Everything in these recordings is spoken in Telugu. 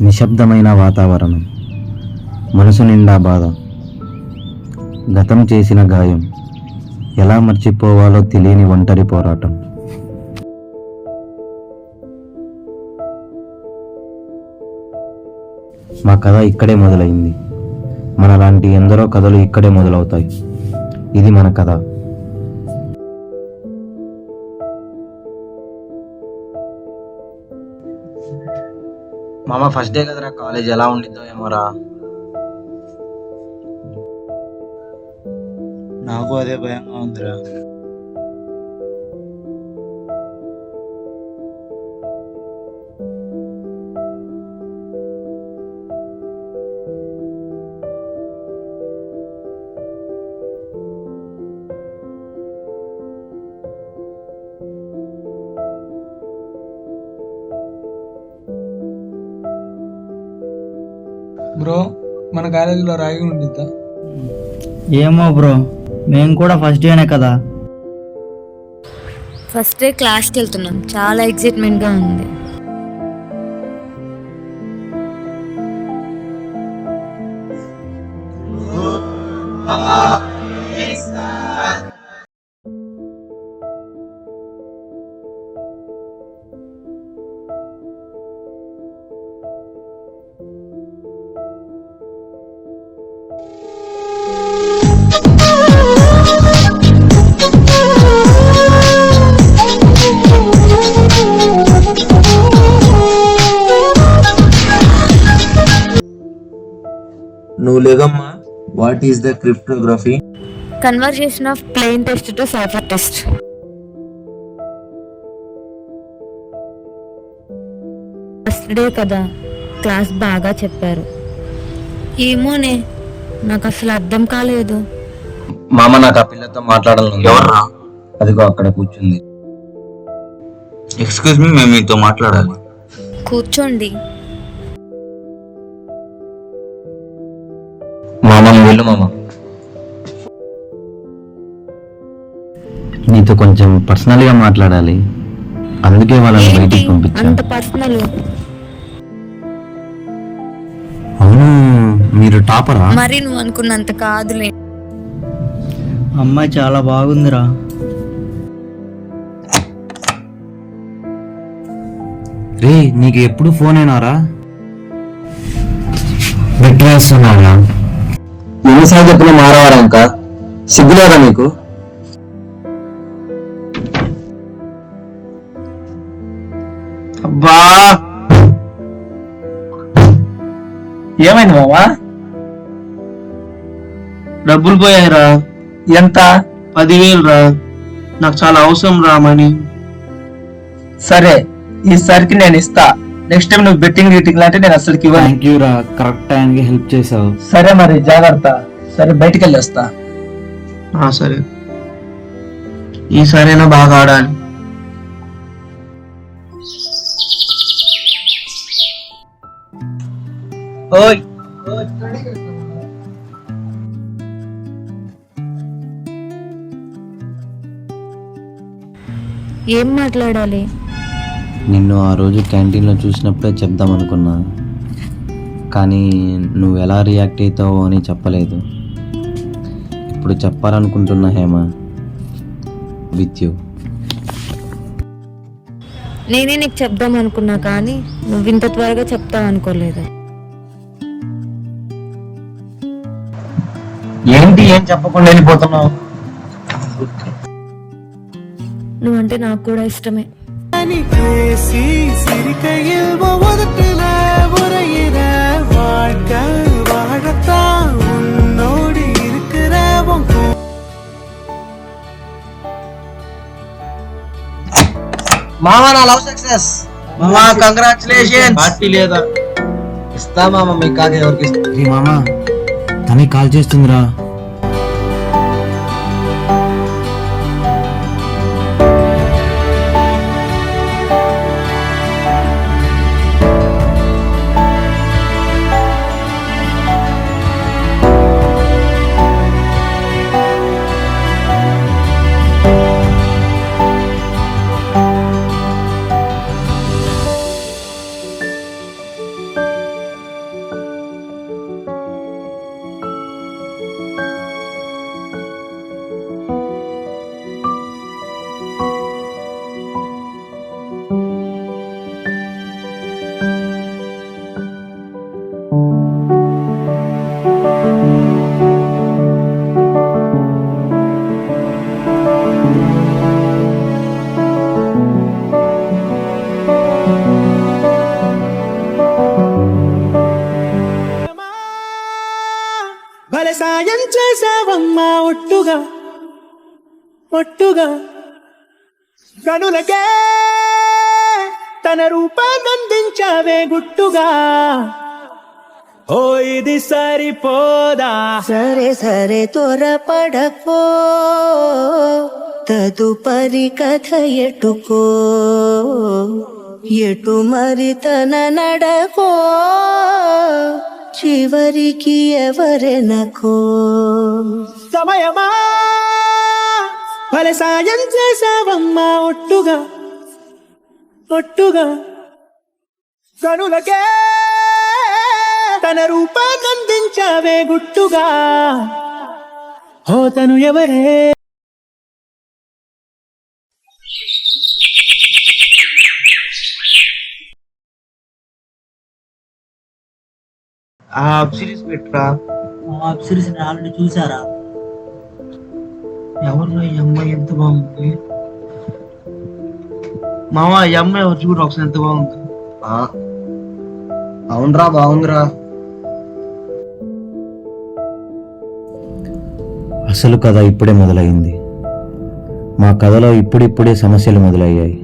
నిశ్శబ్దమైన వాతావరణం, మనసు నిండా బాధ, గతం చేసిన గాయం, ఎలా మర్చిపోవాలో తెలియని ఒంటరి పోరాటం. మా కథ ఇక్కడే మొదలైంది. మనలాంటి ఎందరో కథలు ఇక్కడే మొదలవుతాయి. ఇది మన కథ. మామ, ఫస్ట్ డే కదరా కాలేజ్, ఎలా ఉండిద్దో ఏమోరా. నాకు అదే భయంగా ఉందిరా. బ్రో, మన కాలేజీలో ర్యాగింగ్ ఉండిద్దా? ఏమో బ్రో, మేము కూడా ఫస్ట్ డేనే కదా. ఫస్ట్ డే క్లాస్కి వెళ్తున్నాం, చాలా ఎక్సైట్మెంట్గా ఉంది. నువ్వు లేదమ్మా. What is the cryptography? Conversation of plain text to cipher text. First day కదా, క్లాస్ బాగా చెప్పారు. ఏమోనే, నాకు అసలు అర్థం కాలేదు. మామ, నాకు ఆ పిల్లతో మాట్లాడాలను. ఎవర్రా? అదిగో అక్కడ కూర్చుంది. ఎక్స్క్యూజ్ మీ, మేము మీతో మాట్లాడాలి. కూర్చోండి. మామ, నువ్వు వెళ్ళు మామ. నీతో కొంచెం పర్సనల్ గా మాట్లాడాలి, అందుకే వాళ్ళని బయటికి పంపించాను. అంత పర్సనల్? అవును, మీరు టాపరా? మరి నువ్వు అనుకున్నంత కాదులే. అమ్మాయి చాలా బాగుందిరా. రే, నీకు ఎప్పుడు ఫోన్ అయినారా? పెట్టేస్తున్నారా? ఎన్నిసార్లు చెప్పిన మారవారా? ఇంకా సిగ్గులేదా నీకు? అబ్బా, ఏమైంది మామా? డబ్బులు పోయాయిరా. ఎంత? 10,000 రా. నాకు చాలా అవసరం రా మనీ. సరే, ఈసారికి నేను ఇస్తా. నెక్స్ట్ టైం నువ్వు బెట్టింగ్ గిట్టింగ్ లాంటి నేను అసలుకి ఇవ్వను. థ్యాంక్ యూ రా, కరెక్ట్ టైంకి హెల్ప్ చేసావు. సరే మరి, జాగ్రత్త. సరే, బయటికి వెళ్ళేస్తా. సరే, ఈసారైనా బాగా ఆడాలి. ఓయ్, ఏం మాట్లాడాలి? నిన్ను ఆ రోజు క్యాంటీన్లో చూసినప్పుడే చెప్దాం అనుకున్నా, కానీ నువ్వు ఎలా రియాక్ట్ అవుతావో అని చెప్పలేదు. ఇప్పుడు చెప్పాలనుకుంటున్నా హేమ, విత్ యూ. నేనే నీకు చెప్దాం అనుకున్నా, కానీ నువ్వు ఇంత త్వరగా చెప్తావు అనుకోలేదు. ఏంటి ఏం చెప్పకుండా వెళ్ళిపోతున్నావు? నువ్వంటే నాకు కూడా ఇష్టమే. మామ, నా లవ్ సక్సెస్. మామ, కంగ్రాచులేషన్స్. పార్టీ లేదా? ఇస్తా మామ, మీకు కాదు ఎవరికి ఇస్తా. రే మామ, తనే కాల్ చేస్తుందిరా. చేసావమ్మా ఒట్టుగా ఒట్టుగా కనులకే తన రూపాన్నందించావే గుట్టుగా ఓ ఇది సరిపోదా సరే సరే త్వరపడకో తదుపరి కథ ఎటుకో ఎటు మరి తన నడకో చివరికి ఎవరెనకో సమయమా భలే సాయం చేసావమ్మా ఒట్టుగా ఒట్టుగా కనులకే తన రూపాన్నందించావే గుట్టుగా ఓ తను ఎవరే ఆ వెబ్ సిరీస్ పెట్టురా. వెబ్ సిరీస్ ఆల్రెడీ చూసారా? ఎవరు ఈ అమ్మాయి ఎంత బాగుంది మామ, ఈ అమ్మాయి ఎవరు చూడు ఒకసారి ఎంత బాగుంది. అవునరా బాగుందిరా. అసలు కథ ఇప్పుడే మొదలైంది. మా కథలో ఇప్పుడిప్పుడే సమస్యలు మొదలయ్యాయి.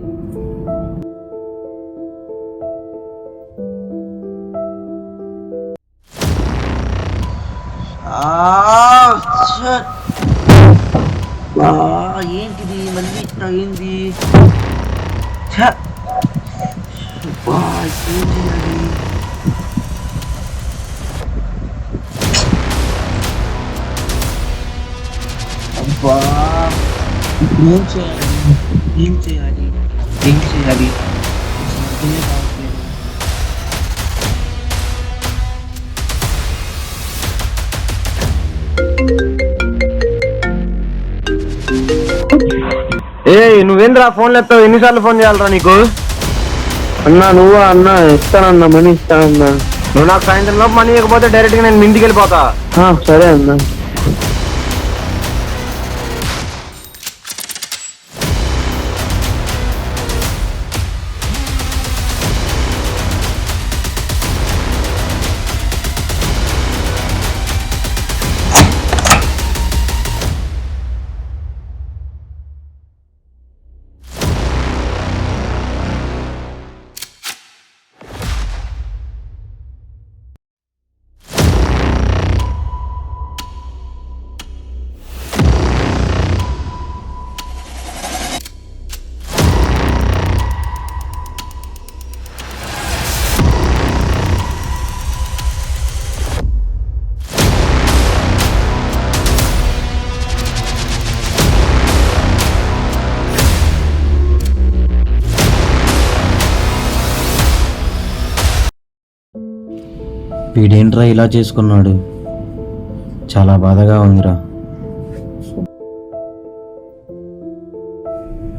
ఏంటిది మళ్ళీ ఇట్లా అయింది? అబ్బా, ఇప్పుడు ఏం చేయాలి? ఏం చేయాలి? ఏం చేయాలి? అర్థమే కావట్లేదు. నువ్వేంద్రా ఫోన్ లేస్తావు? ఎన్నిసార్లు ఫోన్ చేయాలరా నీకు? అన్నా నువ్వు అన్నా ఇస్తానన్నా, మనీ ఇస్తానన్నా. నువ్వు నాకు సాయంత్రం లోపు మనీ ఇవ్వకపోతే డైరెక్ట్ గా నేను ఇంటికి వెళ్ళిపోతా. సరే అన్నా. వీడేంట్రా ఇలా చేసుకున్నాడు? చాలా బాధగా ఉందిరా.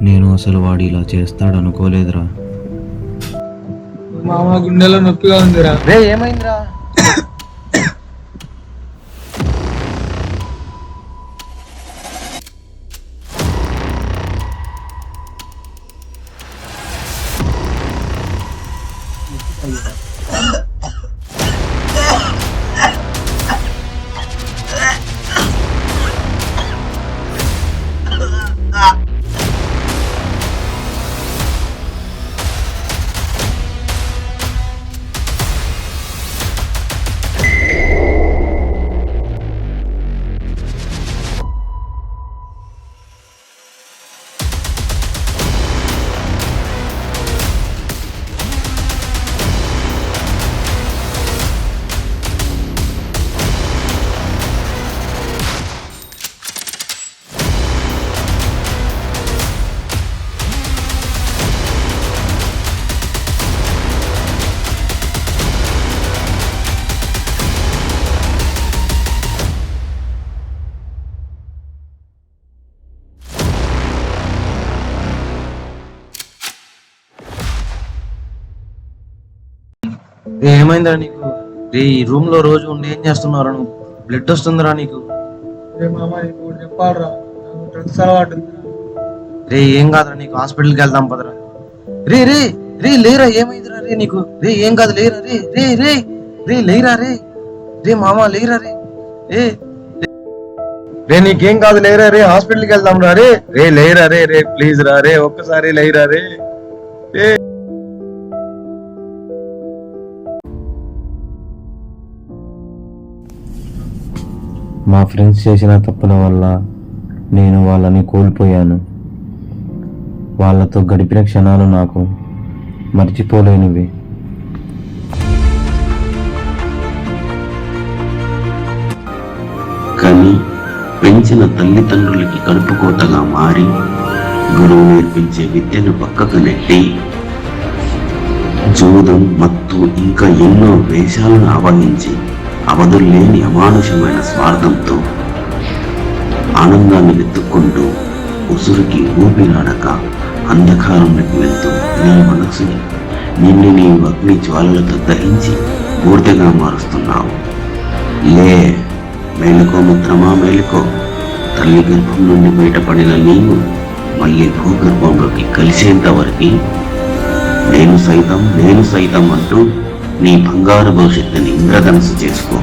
నేను అసలు వాడు ఇలా చేస్తాడనుకోలేదురా. మామ గుండెలో నొప్పిగా ఉందిరా. ఏమైందిరా? ఏమైందిరా నీకు? ఈ రూమ్ లో రోజు ఉండి ఏం చేస్తున్నారా నువ్వు? బ్లడ్ వస్తుందిరా నీకు? చెప్పాలరా, డ్రగ్స్ అలవాటు. ఏం కాదురా నీకు, హాస్పిటల్కి వెళ్దాం పదరా. రే రే రే లేరా, ఏమైందిరా రే నీకు? ఏం కాదు లేరా. రే రే రే రే లేరా. రే రే మామ లేరా. రే రే నీకేం కాదు లేరా రే, హాస్పిటల్కి వెళ్దాం రా రే. రే లేరా రే, రే ప్లీజ్ రా రే, ఒక్కసారి లేరా రే. మా ఫ్రెండ్స్ చేసిన తప్పుల వల్ల నేను వాళ్ళని కోల్పోయాను. వాళ్ళతో గడిపిన క్షణాలు నాకు మర్చిపోలేనివి. కానీ పెంచిన తల్లిదండ్రులకి కడుపుకోతగా మారి గురువు నేర్పించే విద్యను పక్కకు నెట్టి జూదం, మత్తు ఇంకా ఎన్నో వేషాలను ఆవహించి అవధుల్లేని అమానుషమైన స్వార్థంతో ఆనందాన్ని వెతుక్కుంటూ ఉసురుకి ఊపిరాడక అంధకారంలోకి వెళ్తూ నీ మనసుని నిన్ను నీవు అగ్ని జ్వాలలతో దహించి బూర్దగా మారుస్తున్నావు. లే, మేలుకో మిత్రమా, మేలుకో. తల్లి గర్భం నుండి బయటపడిన నీవు మళ్ళీ భూగర్భంలోకి కలిసేంత వరకు నేను సైతం అంటూ నీ బంగారు భవిష్యత్తుని ఇంద్రధనుసు చేసుకో.